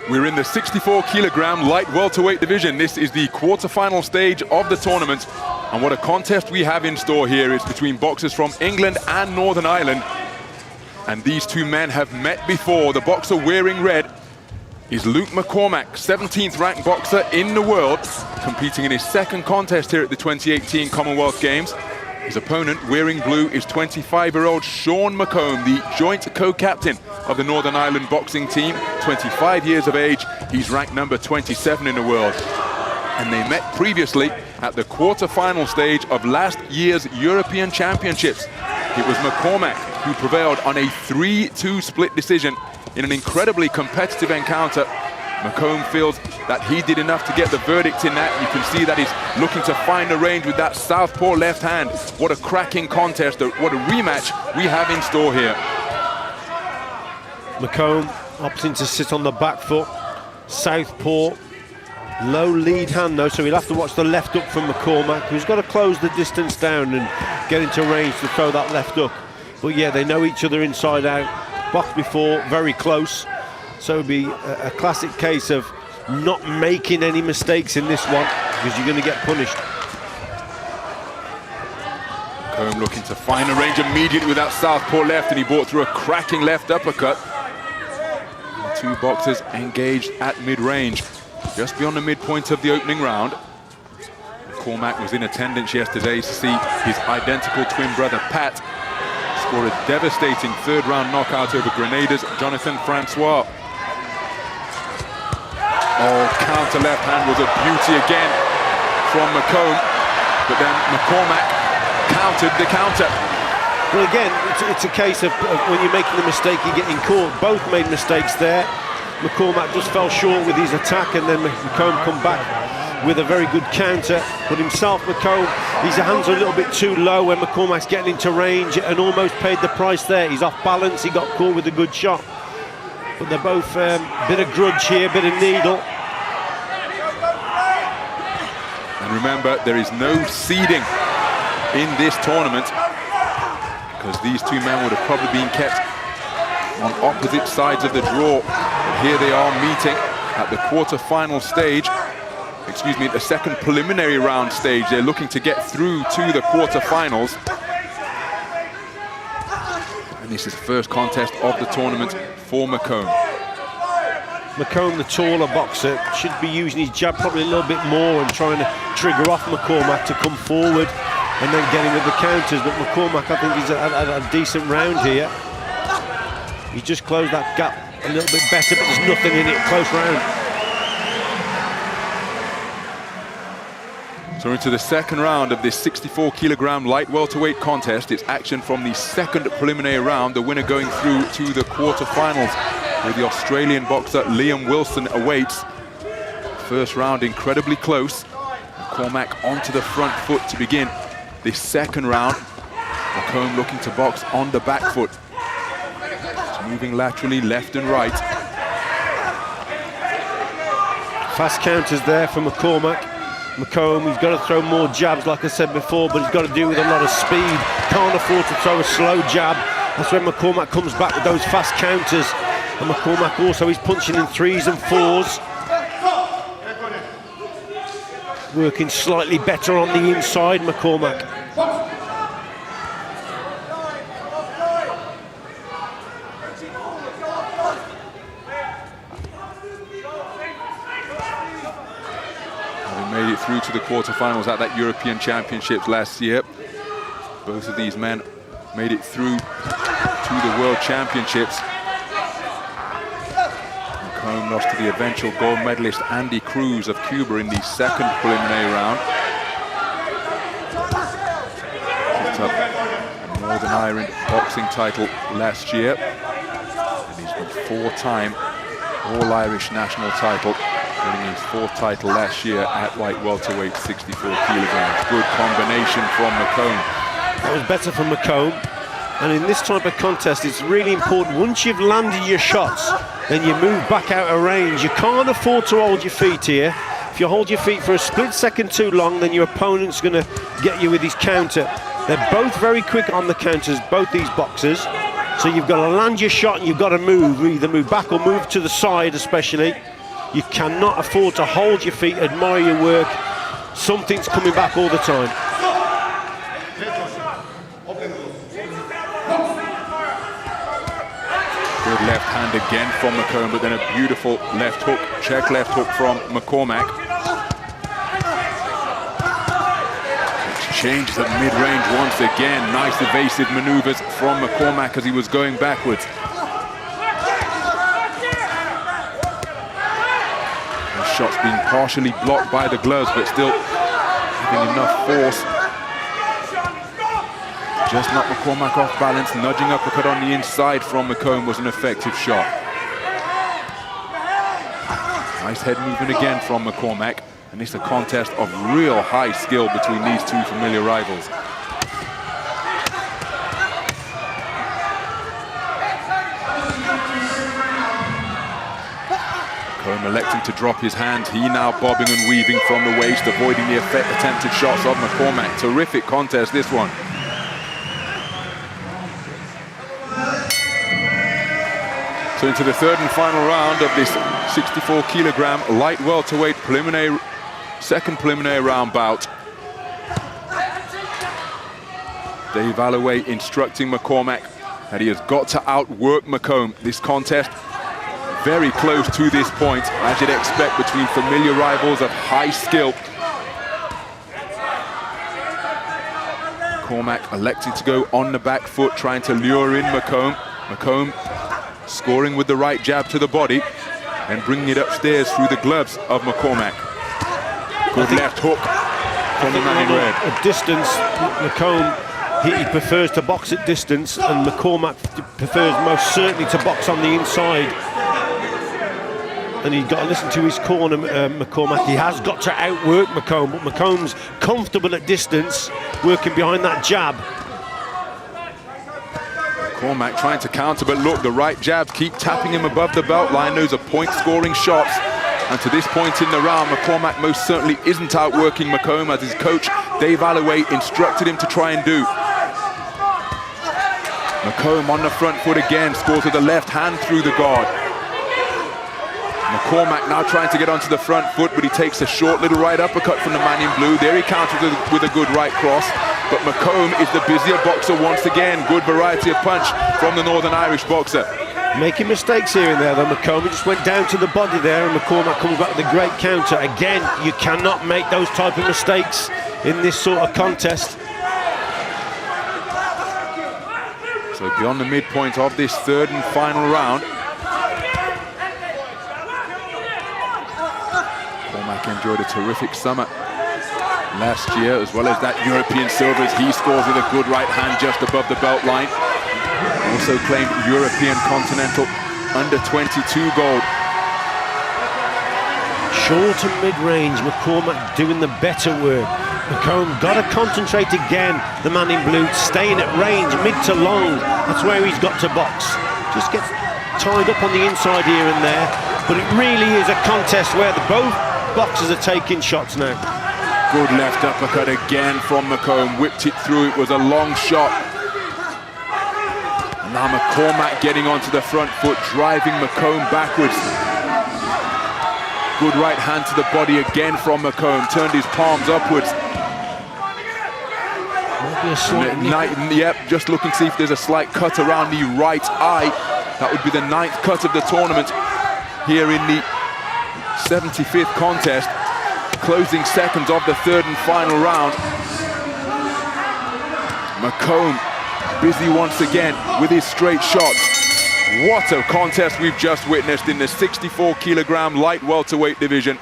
We're in the 64-kilogram light welterweight division. This is the quarter-final stage of the tournament. And what a contest we have in store here. It's between boxers from England and Northern Ireland. And these two men have met before. The boxer wearing red is Luke McCormack, 17th ranked boxer in the world, competing in his second contest here at the 2018 Commonwealth Games. His opponent, wearing blue, is 25-year-old Sean McComb, the joint co-captain of the Northern Ireland boxing team, 25 years of age. He's ranked number 27 in the world. And they met previously at the quarter-final stage of last year's European Championships. It was McCormack who prevailed on a 3-2 split decision in an incredibly competitive encounter. McComb feels that he did enough to get the verdict in that. You can see that he's looking to find the range with that southpaw left hand. What a cracking contest, what a rematch we have in store here. McComb opting to sit on the back foot, southpaw, low lead hand though, so he'll have to watch the left hook from McCormack, who's got to close the distance down and get into range to throw that left hook. But yeah, they know each other inside out. Boxed before, very close. So it'll be a classic case of not making any mistakes in this one, because you're going to get punished. McComb looking to find the range immediately with that southpaw left, and he brought through a cracking left uppercut. The two boxers engaged at mid-range, just beyond the midpoint of the opening round. McCormack was in attendance yesterday to see his identical twin brother Pat score a devastating third-round knockout over Grenada's Jonathan Francois. Oh, counter left hand was a beauty again from McComb, but then McCormack countered the counter. Well, again, it's a case of when you're making the mistake, you're getting caught. Both made mistakes there. McCormack just fell short with his attack, and then McComb come back with a very good counter. But himself, McComb, his hands are a little bit too low when McCormack's getting into range, and almost paid the price there. He's off balance, he got caught with a good shot. But they're both bit of grudge here, bit of needle. And remember, there is no seeding in this tournament, because these two men would have probably been kept on opposite sides of the draw. But here they are meeting at the quarter-final stage. Excuse me, at the second preliminary round stage. They're looking to get through to the quarter-finals. And this is the first contest of the tournament for McComb. McComb, the taller boxer, should be using his jab probably a little bit more and trying to trigger off McCormack to come forward and then get him with the counters. But McCormack, I think he's at a decent round here. He just closed that gap a little bit better, but there's nothing in it, close round. So into the second round of this 64-kilogram light welterweight contest. It's action from the second preliminary round, the winner going through to the quarterfinals, where the Australian boxer Liam Wilson awaits. First round incredibly close. McCormack onto the front foot to begin this second round. McComb looking to box on the back foot. It's moving laterally left and right. Fast counters there for McCormack. McComb, he's got to throw more jabs, like I said before, but he's got to do it with a lot of speed. Can't afford to throw a slow jab. That's when McCormack comes back with those fast counters. And McCormack also is punching in 3s and 4s. Working slightly better on the inside, McCormack. Made it through to the quarterfinals at that European Championships last year. Both of these men made it through to the World Championships. McComb lost to the eventual gold medalist Andy Cruz of Cuba in the second preliminary round. Picked up a Northern Ireland boxing title last year, and he's been four-time All-Irish national title, winning his fourth title last year at light welterweight, 64 kilograms. Good combination from McComb. That was better from McComb. And in this type of contest, it's really important. Once you've landed your shots, then you move back out of range. You can't afford to hold your feet here. If you hold your feet for a split second too long, then your opponent's going to get you with his counter. They're both very quick on the counters, both these boxers. So you've got to land your shot and you've got to move, either move back or move to the side especially. You cannot afford to hold your feet, admire your work. Something's coming back all the time. Good left hand again from McComb, but then a beautiful left hook, check left hook from McCormack. Changes at mid-range once again. Nice evasive maneuvers from McCormack as he was going backwards. The shots being partially blocked by the gloves, but still having enough force. Just knocked McCormack off balance. Nudging uppercut on the inside from McComb was an effective shot. Nice head movement again from McCormack. And it's a contest of real high skill between these two familiar rivals. McComb electing to drop his hand. He now bobbing and weaving from the waist, avoiding the attempted shots of McCormack. Terrific contest, this one. So into the third and final round of this 64-kilogram light welterweight second preliminary round bout. Dave Alloway instructing McCormack that he has got to outwork McComb. This contest very close to this point, as you'd expect between familiar rivals of high skill. McCormack electing to go on the back foot, trying to lure in McComb. McComb scoring with the right jab to the body and bringing it upstairs through the gloves of McCormack. Good left hook from the man in red. At distance, McComb, he prefers to box at distance, and McCormack prefers most certainly to box on the inside. And you've got to listen to his corner, McCormack. He has got to outwork McComb, but McComb's comfortable at distance, working behind that jab. McCormack trying to counter, but look, the right jabs keep tapping him above the belt line. Those are point-scoring shots. And to this point in the round, McCormack most certainly isn't outworking McComb, as his coach, Dave Alloway, instructed him to try and do. McComb on the front foot again, scores with the left hand through the guard. McCormack now trying to get onto the front foot, but he takes a short little right uppercut from the man in blue. There he counters with a good right cross. But McComb is the busier boxer once again. Good variety of punch from the Northern Irish boxer. Making mistakes here and there though, McComb. He just went down to the body there, and McCormack comes back with a great counter. Again, you cannot make those type of mistakes in this sort of contest. So beyond the midpoint of this third and final round, McCormack enjoyed a terrific summer last year, as well as that European silvers. He scores with a good right hand just above the belt line. Also claimed European Continental under-22 gold. Short and mid-range, McCormack doing the better work. McComb got to concentrate again. The man in blue staying at range, mid to long. That's where he's got to box. Just gets tied up on the inside here and there. But it really is a contest where both boxers are taking shots now. Good left uppercut again from McComb. Whipped it through. It was a long shot. Now McCormack getting onto the front foot, driving McComb backwards. Good right hand to the body again from McComb. Turned his palms upwards. Yep, just looking to see if there's a slight cut around the right eye. That would be the 9th cut of the tournament here in the 75th contest. Closing seconds of the third and final round. McComb busy once again with his straight shots. What a contest we've just witnessed in the 64-kilogram light welterweight division.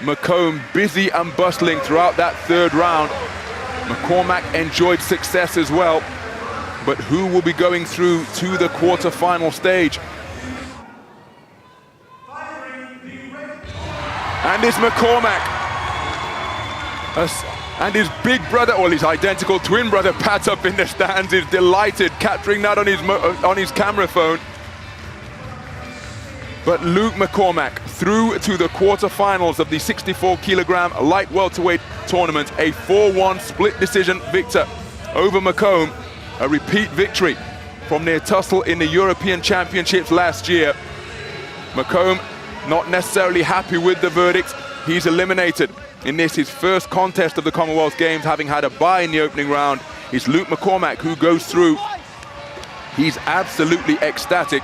McComb busy and bustling throughout that third round. McCormack enjoyed success as well, but who will be going through to the quarter-final stage? And it's McCormack. And his big brother, or his identical twin brother, Pat, up in the stands, is delighted, capturing that on his camera phone. But Luke McCormack through to the quarterfinals of the 64-kilogram light welterweight tournament, a 4-1 split decision victor over McComb, a repeat victory from their tussle in the European Championships last year. McComb not necessarily happy with the verdict. He's eliminated in this, his first contest of the Commonwealth Games, having had a bye in the opening round. It's Luke McCormack who goes through. He's absolutely ecstatic.